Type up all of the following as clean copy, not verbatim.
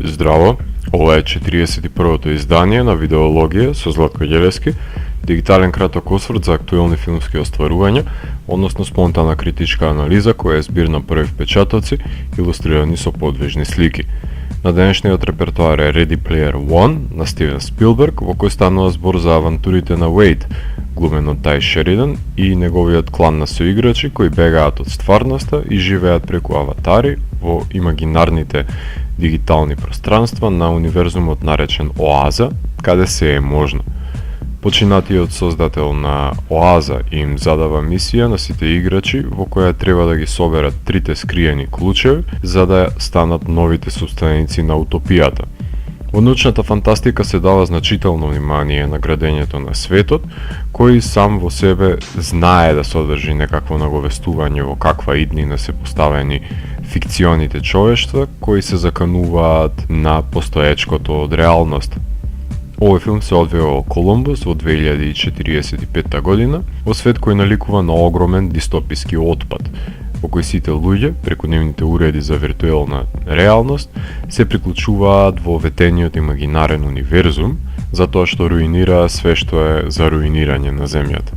Здраво, ова е 41-то издание на Видеологија со Златко Ѓелевски, дигитален краток осврт за актуелни филмски остварувања, односно спонтана критичка анализа која е збир на први впечатоци, илустрирани со подвижни слики. На денешниот репертоар е Ready Player One на Стивен Спилберг, во кој станува збор за авантурите на Уейд, глумен од Тай Шеридан, и неговиот клан на соиграчи кои бегаат од стварноста и живеат преку аватари во имагинарните дигитални пространства на универзумот наречен Оаза, каде се е можно. Починатиот создател на Оаза им задава мисија на сите играчи во која треба да ги соберат трите скриени клучеви за да станат новите собственици на утопијата. Во научната фантастика се дава значително внимание на градењето на светот, кој сам во себе знае да содржи некакво наговестување во каква иднина се поставени фикционите човештва кои се закануваат на постоечкото од реалноста. Овој филм се одвива во Колумбус во 2045 година, во свет кој наликува на огромен дистописки отпад, во кој сите луѓе, преку нивните уреди за виртуелна реалност, се приклучуваат во ветениот имагинарен универзум, затоа што руинира све што е за руинирање на земјата.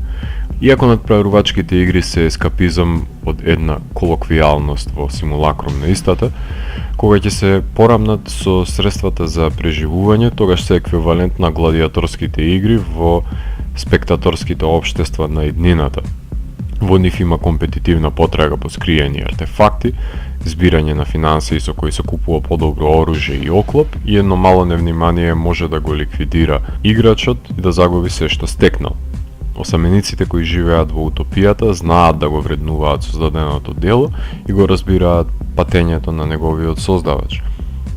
Иако надправувачките игри се ескапизам од една колоквијалност во симулакрум на истата, кога ќе се порамнат со средствата за преживување, тогаш се еквивалент на гладиаторските игри во спектаторските општества на иднината. Во нив има компетитивна потрага по скриени артефакти, збирање на финансии со кои се купува подобро оружје и оклоп, и едно мало невнимание може да го ликвидира играчот и да загуби се што стекнал. Осамениците кои живеат во утопијата знаат да го вреднуваат создаденото дело и го разбираат патењето на неговиот создавач.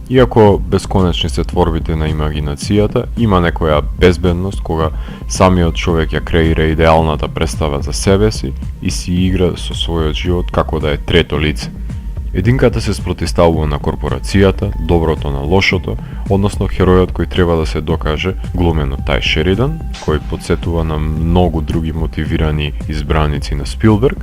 Иако бесконечни се творбите на имагинацијата, има некоја безбедност кога самиот човек ја креира идеалната представа за себе си и си игра со својот живот како да е трето лице. Единката се спротиставува на корпорацијата, доброто на лошото, односно херојот кој треба да се докаже, глумен од Тај Шеридан, кој подсетува на многу други мотивирани избраници на Спилберг,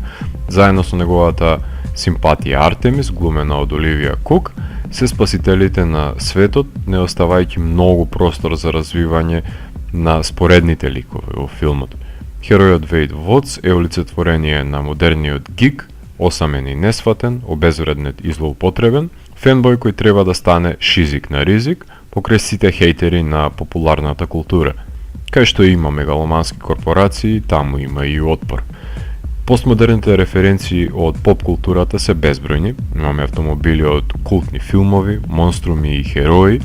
заедно со неговата симпатија Артемис, глумена од Оливија Кук, се спасителите на светот, не оставајќи многу простор за развивање на споредните ликови во филмот. Херојот Вейд Вотс е олицетворение на модерниот гик, осамен и несватен, обезвреднет и злоупотребен, фенбој кој треба да стане шизик на ризик покрај сите хейтери на популарната култура. Кај што има мегаломански корпорации, таму има и отпор. Постмодерните референции од поп културата се безбројни, имаме автомобили од култни филмови, монструми и херои,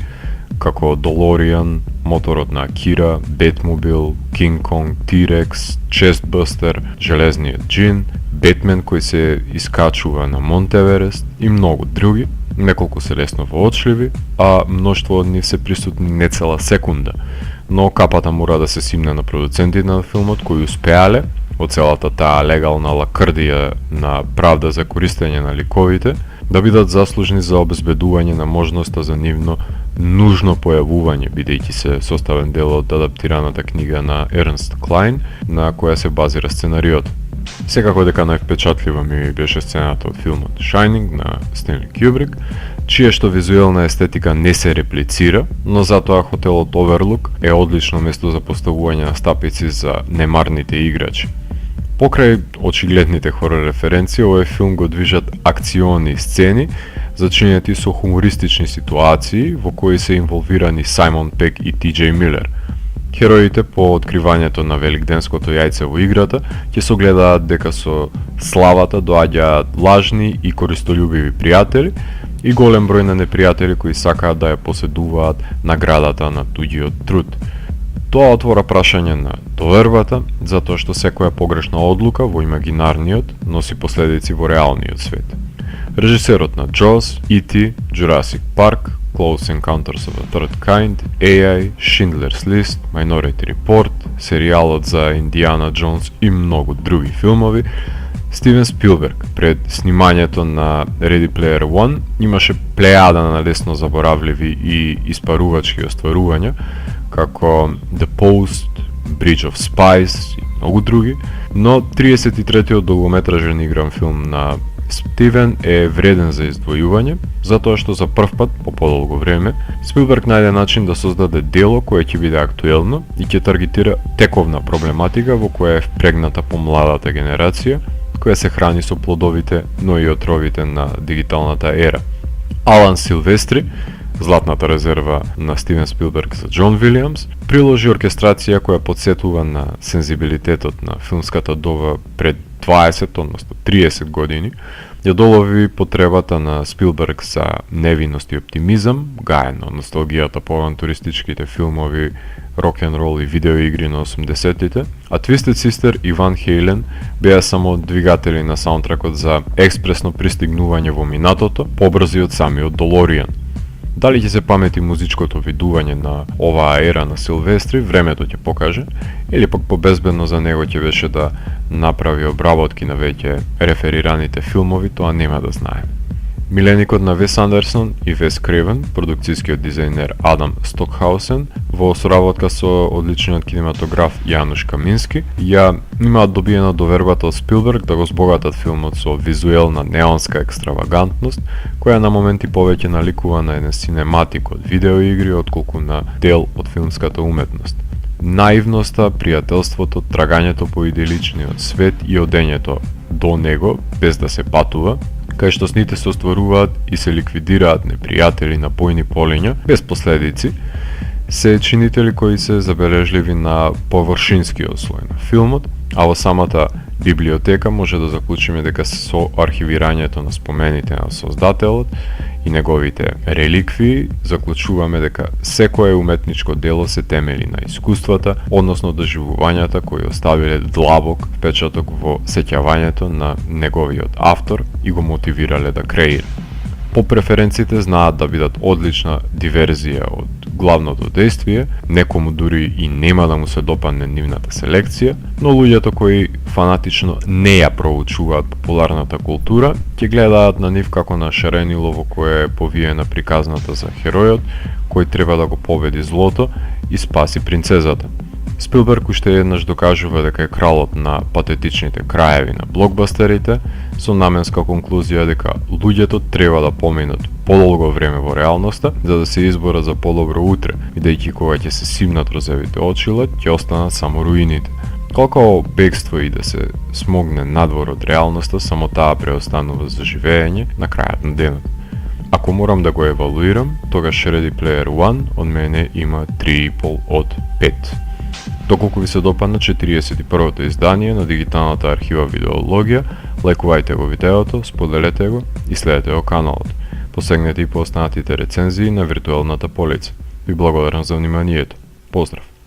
како Долориан, моторот на Акира, Бетмобил, Кинг Конг, T-Rex, Честбъстер, Железниот джин, Бетмен кој се искачува на Монтеверест и многу други, неколку се лесно воочливи, а мноштво од нив се присутни не цела секунда, но капата мора да се симне на продуцентите на филмот кои успеале од целата таа легална лакрдија на правда за користење на ликовите, да бидат заслужни за обезбедување на можноста за нивно нужно појавување, бидејќи се составен дел од адаптираната книга на Ернст Клайн, на која се базира сценариот. Секако дека највпечатлива ми беше сцената од филмот Shining на Стенли Кјубрик, чија што визуелна естетика не се реплицира, но затоа хотелот Оверлук е одлично место за поставување на стапици за немарните играчи. Покрај очигледните хорор референции, овој филм го движат акциони сцени, зачинети со хумористични ситуации во кои се инволвирани Сајмон Пек и Ти-Џеј Милер. Хероите по откривањето на великденското јајце во играта ќе согледаат дека со славата доаѓаат лажни и користолюбиви пријатели и голем број на непријатели кои сакаат да ја поседуваат наградата на туѓиот труд. Тоа отвора прашање на довербата, затоа што секоја погрешна одлука во имагинарниот носи последици во реалниот свет. Режисерот на Jaws, E.T., Jurassic Park, Close Encounters of the Third Kind, AI, Schindler's List, Minority Report, серијалот за Индиана Джонс и многу други филмови, Стивен Спилберг пред снимањето на Ready Player One имаше плејада на лесно заборавливи и испарувачки остварувања, како The Post, Bridge of Spies и многу други, но 33-тиот долгометражен игран филм на Стивен е вреден за издвојување, затоа што за прв пат по подолго време Спилберг најде начин да создаде дело кое ќе биде актуелно и ќе таргетира тековна проблематика во која е впрегната помладата генерација, која се храни со плодовите, но и отровите на дигиталната ера. Алан Силвестри, златната резерва на Стивен Спилберг за Џон Вилијамс, приложи оркестрација која подсетува на сензибилитетот на филмската доба пред 20, односно 30 години, ја долови потребата на Спилберг за невиност и оптимизам, гаен од носталгијата по авантуристичките филмови, рок-н-рол и видеоигри на 80-тите, а Twisted Sister и Ван Хейлен беа само двигатели на саундтракот за експресно пристигнување во минатото, побрзи од самиот Долоријан. Дали ќе се памети музичкото видување на оваа ера на Силвестри, времето ќе покаже, или пак побезбедно за него ќе беше да направи обработки на веќе реферираните филмови, тоа нема да знаеме. Миленикот на Вес Андерсон и Вес Кревен, продукцијскиот дизајнер Адам Стокхаусен, во соработка со одличниот кинематограф Јануш Камински, ја имаат добиена довербата од Спилберг да го збогатат филмот со визуелна неонска екстравагантност, која на моменти повеќе наликува на еден синематик од видеоигри отколку на дел од филмската уметност. Наивноста, пријателството, трагањето по иделичниот свет и одењето до него, без да се патува, кај што сните се остваруваат и се ликвидираат непријатели на појни полиња, без последици, се чинители кои се забележливи на површинскиот слој на филмот, а во самата библиотека може да заклучиме дека со архивирањето на спомените на создателот и неговите реликвии, заклучуваме дека секое уметничко дело се темели на искуствата, односно доживувањата кои оставиле длабок впечаток во сеќавањето на неговиот автор и го мотивирале да креира. По преференциите знаат да бидат одлична диверзија од главното действие, некому дури и нема да му се допадне нивната селекција, но луѓето кои фанатично не ја проучуваат популарната култура, ќе гледаат на нив како на шаренило во кое е повиена приказната за херојот, кој треба да го победи злото и спаси принцезата. Спилберг уште еднаш докажува дека е кралот на патетичните краеви на блокбастерите, со наменска конклузија дека луѓето треба да поминат подолго време во реалноста, за да се изборат за подобро утре, бидејќи кога ќе се симнат розевите очила, ќе останат само руините. Колко бегство и да се смогне надвор од реалноста, само таа преостанува за живење на крајот на денот. Ако морам да го евалуирам, тогаш Ready Player One од мене има 3,5 од 5. Доколку ви се допадна 41-то издание на дигиталната архива Видеологија, лајкувајте го видеото, споделете го и следете го каналот. Посегнете и по останатите рецензии на виртуелната полица. Ви благодарам за вниманието. Поздрав!